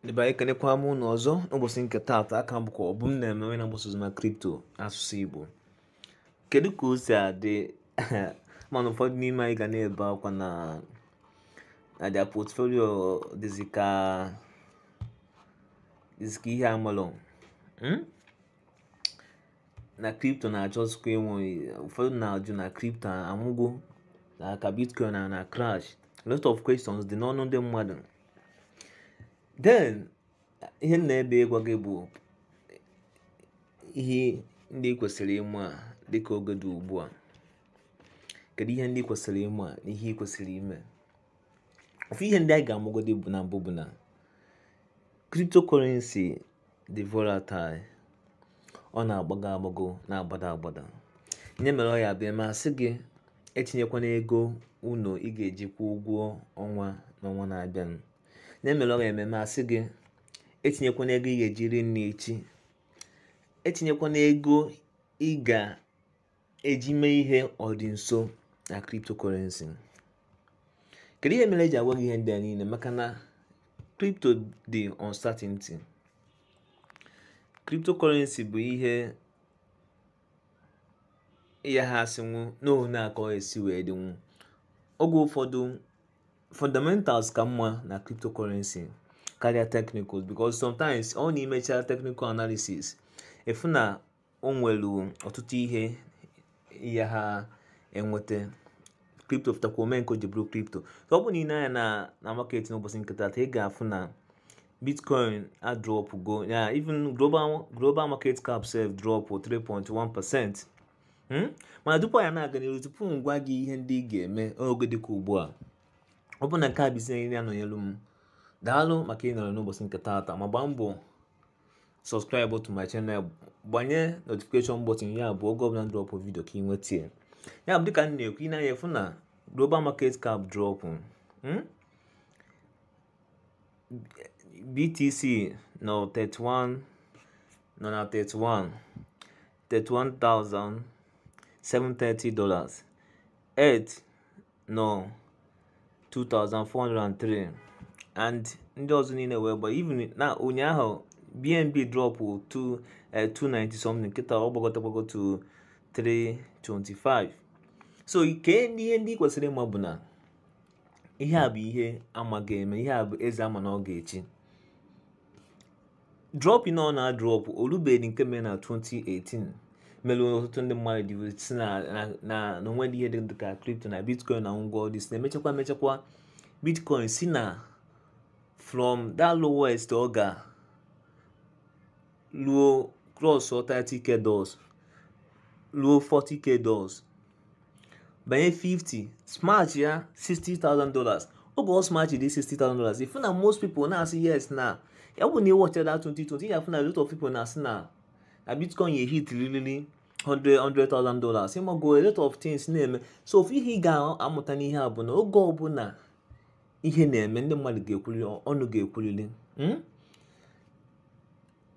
Deba ekenekwa m unu ọzọ n'ụbọchị nke taata aka bụkwa ọ bụ m na-eme na mgbasa ozi na kripto asụsụ Igbo. Kedu ka o si adị mana ụfọdụ n'ime anyị ga na-ebe akwa na their portfolio dịzị ka ihe amalụ na kripto na-achọzikwa enwe. Ụfọdụ na-ajụ na kripto amụgo na ka bitcoin na crash. A lot of questions dị n'ọnụ ndị mmadụ. Then ihe na-ebe ịgwa gị bụ ihe ndị kwesịrị ịma dịka oge dị ugbu a. Kedu ihe ndị kwesịrị ịma na ihe kwesịrị ime? Ofu ihe ndị anyị ga-amụgodi bụ na mbụ bụ na cryptocurrency dị volatile. Ọ na-agbago na-agbada agbada. Nye mere ọ ya bịa ma sị gị etinyekwana ego unu ị ga-eji kwụọ ụgwọ ọnwa n'ọnwa na-abịa. Nye mere ọ ga-eme ma sị gị etinyekwana ego ị ga-eji ri nri echi. Etinyekwana ego ị ga-eji mee ihe ọ dị nso na cryptocurrency. Kedu ihe mere eji agwa gị ihe ndị a niile? Maka na crypto dị uncertainty. Cryptocurrency bụ ihe ha asịnwu n'one aka ọ esi wee dịnwu. Oge ụfọdụ fundamentals ka mma na cryptocurrency karịa technicals, because sometimes ọ na-emecha technical analysis efu na o nwere ọtụtụ ihe ha enweta. Crypto fụtakwa omenko ji bụrụ crypto. So ọ bụ na ị na-anya na market n'ụbọchị nke taata, ị ga-afụ na bitcoin a drop go. Yeah, even global market cap self drop 3.1%. Mana tupu ya na-aga n'ihu, tupu m gwa gị ihe ndị ị ga-eme oge dịka ugbu a, ọ bụ na nke a bụ isi na anọnyelu m, daalụ maka ịnọrọ n'ụbọchị nke taata. Ma gbaa mbọ subscribe to my channel, gbanye notification button ya bụ oge ọbụla drop video ka ị nwetie. Ya bụ dịka m na-ekwu, ị na-anya efu na global market cap drop. BTC nọ na $31,730. ETH nọ $2,403 and ndị ọzọ niile wee gba. Even na ụnyaahụ BNB drop 290 something, kịta ọ gbagote to 325. So ihe ndị kwesịrị ịma bụ na ihe a bụ ihe ama ga-eme, ihe a bụ eze ama na ọ ga-echi. Drop ọ na-drop olubeghị nke mere na 2018. Mere ọtụtụ ndị mmadụ dị si na onwe dị ihe dị ka crypto na bitcoin na ngwa dị si na-emechakwa bitcoin si na from that lowest ọ ga luo cross $30,000 luo $40,000 banye 50 smart ya $60,000. Oge ọ smart dị $60,000, ifu na most people na-asị yes na ya bụ na ịwọcha that 2020, ya fụ na a lot of people na-asị na bitcoin ya hit really $100,000. Ịmago a lot of things na-eme. So ofu ihe ị ga-amụta n'ihe a bụ na oge ọbụla ihe na-eme, ndị mmadụ ga-ekwuriri, ọnụ ga-ekwuriri.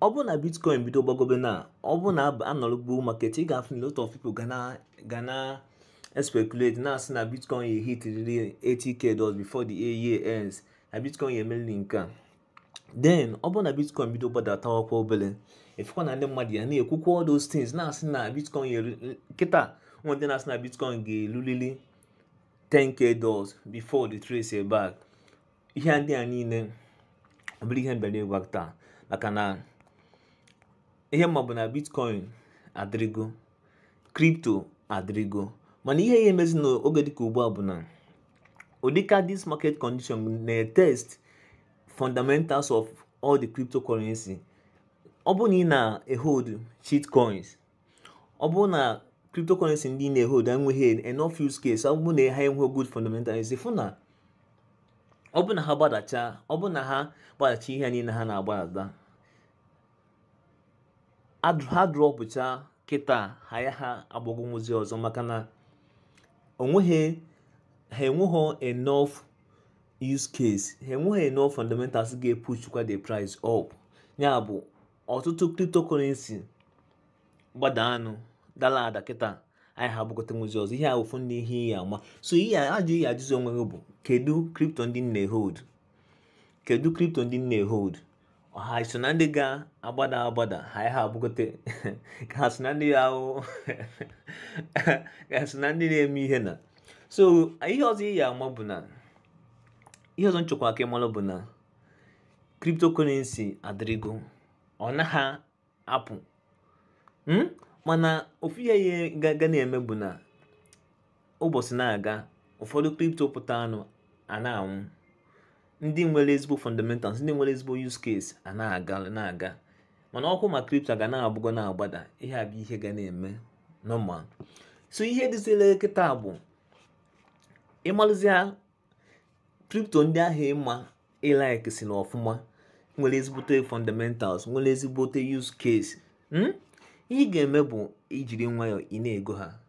Ọ bụ na bitcoin bido gbagobe na ọ bụ na anọrọgbu market, ị ga-afụ na a lot of people ga na speculate na-asị na bitcoin ya hit really $80,000 before the year ends, na bitcoin ya emerili nke a. Then ọ bụ na bitcoin bido gbadatakwa obele, efukwa na ndị mmadụ ya na-ekwukwa all those things, na-asị na bitcoin kịta nwere na-asị na bitcoin ga-elulili $10,000 before the trace back. Ihe ndị a niile ọ bụrụ ihe mbere ịgwa taa, maka na ihe mma bụ na bitcoin adịrịgo, crypto adịrịgo. Mana ihe ya emezi n'oge dịka ugbu a bụ na ụdịka this market condition na-test fundamentals of all the cryptocurrency. Ọ bụ na ị na-ehold cheat coins, ọ bụ na cryptocurrency ndị na-ehold enweghị enough use case, ọ bụ na ha enweghị good fundamentals, ifu na ọ bụ na ha gbadacha ihe niile ha na-agbadata, ha dropụcha kịta ha agbagonwuzi ọzọ, maka na ha enweghị enough use case, ha enweghị enough fundamentals ga-epushkwa the price up. Ya bụ ọtụtụ cryptocurrency gbadanụ dala ada kịta anyị ha gbagote nwuzi ọzọ. Ihe a ofu ndị ihe ya ama. So ihe ajụzi onwe gị bụ kedu crypto ndị na-hold? ọha so na ndị ga-agbada ha abụgote ka ha so na ndị ahụ ka ha so na ndị na-eme ihe na. So ihe ọzọ ihe ama bụ na ihe ọzọ nchekwa aka ịmalụ bụ na cryptocurrency adịrịgo ọ naghị apụ mana ofu ihe ga na-eme bụ na ụbọchị na-aga ụfọdụ crypto pụta anụ a na-anwụ, ndị nwere ezigbo fundamentals, ndị nwere ezigbo use case a na-aga mana ọkụ ma crypto ga na-abụgo na-agbada. Ihe a bụ ihe ga na-eme normal. So ihe dịzile kịta bụ ịmalụzia crypto ndị ahụ ịma ịlike si na ọfụma, nwere ezigbote fundamentals, nwere ezigbote use case. Ihe ị ga-eme bụ ijiri nwayọọ ị na-ego ha.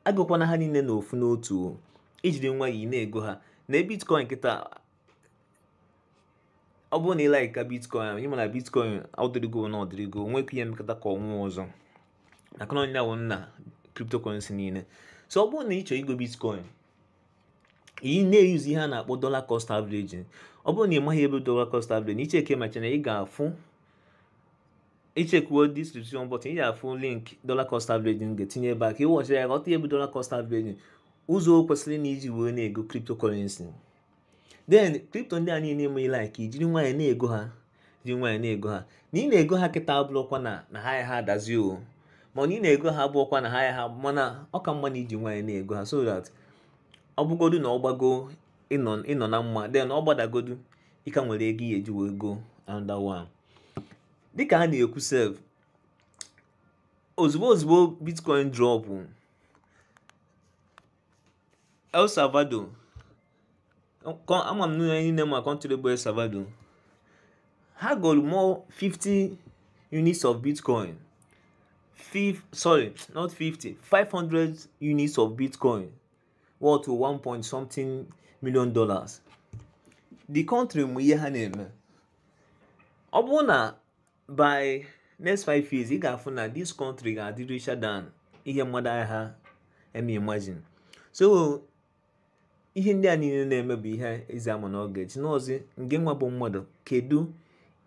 Agụkwana ha niile na ofu n'otu, ijiri nwayọọ ị na-ego ha. Na Bitcoin kịta ọ bụrụ na ị like ka Bitcoin, ị ma na Bitcoin ọdịrigo na ọdịrigo, nwekwa ihe mmekọta ka ọnwụ ọzọ maka na onye awụ na cryptocurrency niile. So ọ bụrụ na ị chọrọ igo Bitcoin, ị na-eyuzi ihe a na-akpọ dollar cost averaging. Ọ bụrụ na ị maghị ebe dollar cost averaging, icheke macha na ị ga-afụ ichekwuo description button, ị ga-afụ link dollar cost averaging ga-etinye ebe a ka ịwọchi ya ghọta ebe dollar cost averaging ụzọ kwesịrị na iji wee na-ego cryptocurrency. Then crypto ndị a niile eme like ijiri nwanyị na-ego ha, jiri nwanyị na-ego ha. Na ị na-ego ha kịta abụrụkwa na ha adazi o, mana ị na-ego ha abụrụkwa na ha mana ọ ka mma na iji nwanyị na-ego ha, so that ọ bụgodu na ọ gbago ịnọ na mma, then ọ gbadagodu ị ka nwere ego eji wee go another one. Dịka ha na-ekwu sef, ozugbo Bitcoin drop, El Salvador, ama m niile ma country bụ El Salvador, ha golu more 50 units of Bitcoin. 500 units of Bitcoin worth to $1 million. The country mụ ihe ha na-eme. Ọ bụrụ na by next 5 years ị ga-afụ na this country ga-adị richer than ihe mmadụ agha eme imagine. So ihe ndị a niile na-eme bụ ihe ezi ama n'oge ji n'ọzi nge nwa bụ mmadụ, kedu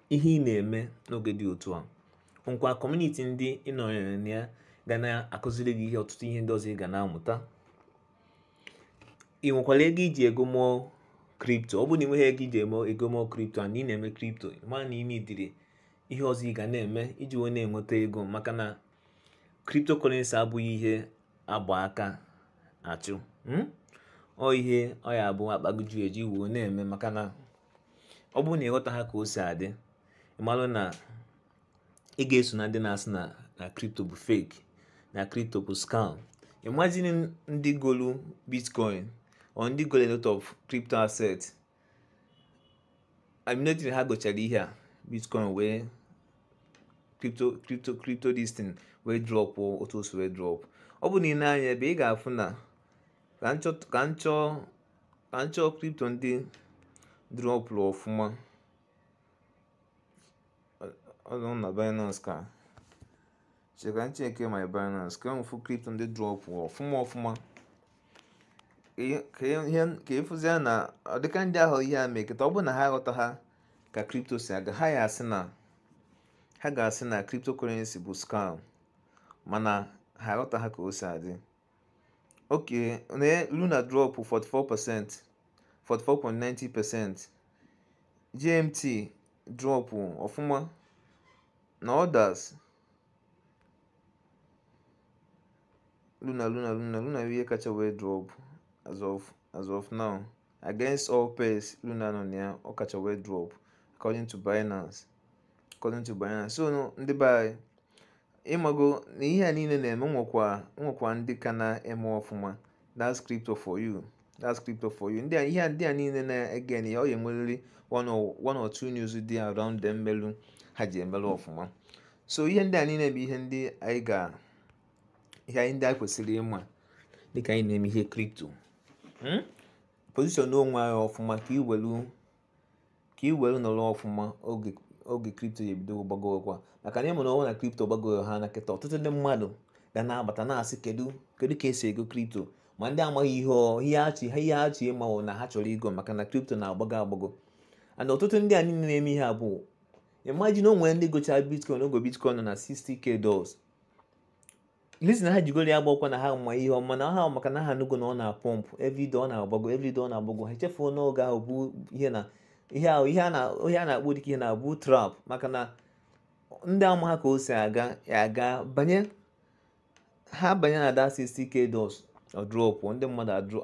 ihe ị na-eme n'oge dị otu a. Nkwa community ndị ị nọnyere na ya ga na-akụziri gị ihe ọtụtụ ihe ndị ọzọ ị ga na-amụta. Ị nwekwara ego iji ego mụọ crypto. Ọ bụrụ na ị nweghị ego iji ego mụọ crypto and ị na-eme crypto, ma na ị na-ediri ihe ọzọ ị ga na-eme iji wee na-enweta ego, maka na cryptocurrency abụghị ihe agba aka achụ. Ọ ihe ọ ya abụ akpagoju eji wee na-eme, maka na ọ bụrụ na ịghọta ha ka o si adị, ịmalụ na ị ga-eso na ndị na-asị na crypto bụ fake, na crypto bụ scam. Imagine ndị golu Bitcoin or ndị golu a lot of crypto assets. Nothing ha gochara ihe a Bitcoin wee crypto this thing wee drop otu o si wee drop. Ọ bụ na ị na-anya ebe ị ga-afụ na ka nchọ crypto ndị drop ọfụma. Ọ nọ na Binance ka cheke my Binance ka mfu crypto ndị drop ọfụma ka ịfụzia na ọ dịka ndị ahụ ihe a mekịta. Ọ bụ na ha aghọta ha ka crypto si aga, ha ga-asị na cryptocurrency bụ scam, mana ha aghọta ha ka o si adị. Okay, Luna drop 44.90%, GMT drop ọfụma na others. Luna ihe kacha wee drop as of now. Against all pairs, Luna nọ na ya ọ kacha wee drop according to Binance. So ndị be ịmago na ihe a niile na-eme, nwekwa ndị ka na-eme ọfụma. That's crypto for you. Ndị a niile na-ege na ya, ọ ya enwerịrị one or two news dị around them melu ha ji emelụ ọfụma. So ihe ndị a niile bụ ihe ndị anyị kwesịrị ịma dịka anyị na-eme ihe crypto. Position onwe anyị ọfụma ka i welu nọrọ ọfụma oge crypto ya ebido gbagowekwa, maka na ịmụ na ọnwụ na crypto gbagowe ha na kịta. Ọtụtụ ndị mmadụ ga na-abata na-asị kedu ka esi ego crypto, ma ndị amaghị ihe achị ịmanwụ na ha chọrọ igo, maka na crypto na-agbago. And ọtụtụ ndị a niile na-eme ihe a bụ Imagine onwe ndị gocha bitcoin ogo bitcoin nọ na $60,000. Listen, ha jigoro ya gbakwa na ha ma ihe ọma na ha maka na ha nugo na ọ na-pọmp everyday ọ na-agbago everyday ọ na-agbago. Ha echefuo n'oge ahụ bụ ihe a na-akpọ dịka ihe na-abụ trap, maka na ndị ama ha ka o si aga banye na that $60,000 ọ drop, ndị mmadụ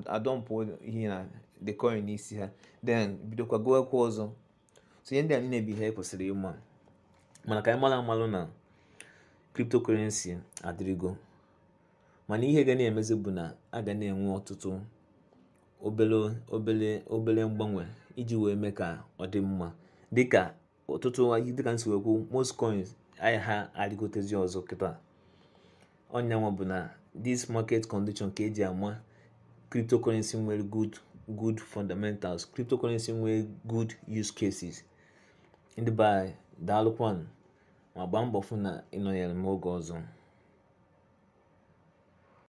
adọmpụ ihe na the coin n'isi ha, then bidokwa gowekwa ọzọ. So ihe ndị a niile bụ ihe kwesịrị ịma, mana ka anyị mara amalụ na cryptocurrency adịrịgo, mana ihe ga na-emezi bụ na a ga na-enwe ọtụtụ obere mgbanwe iji wee mee ka ọ dị mma, dịka nsi wekwu most coins anyị ha adịgotezi ọzọ kịta. Ọnyanwa bụ na this market condition ka eji ama cryptocurrency nwere good fundamentals, cryptocurrency nwere good use cases. Ndị be anyị daalụkwanụ ma gbaa mbọ fụ na ịnọnyere m oge ọzọ.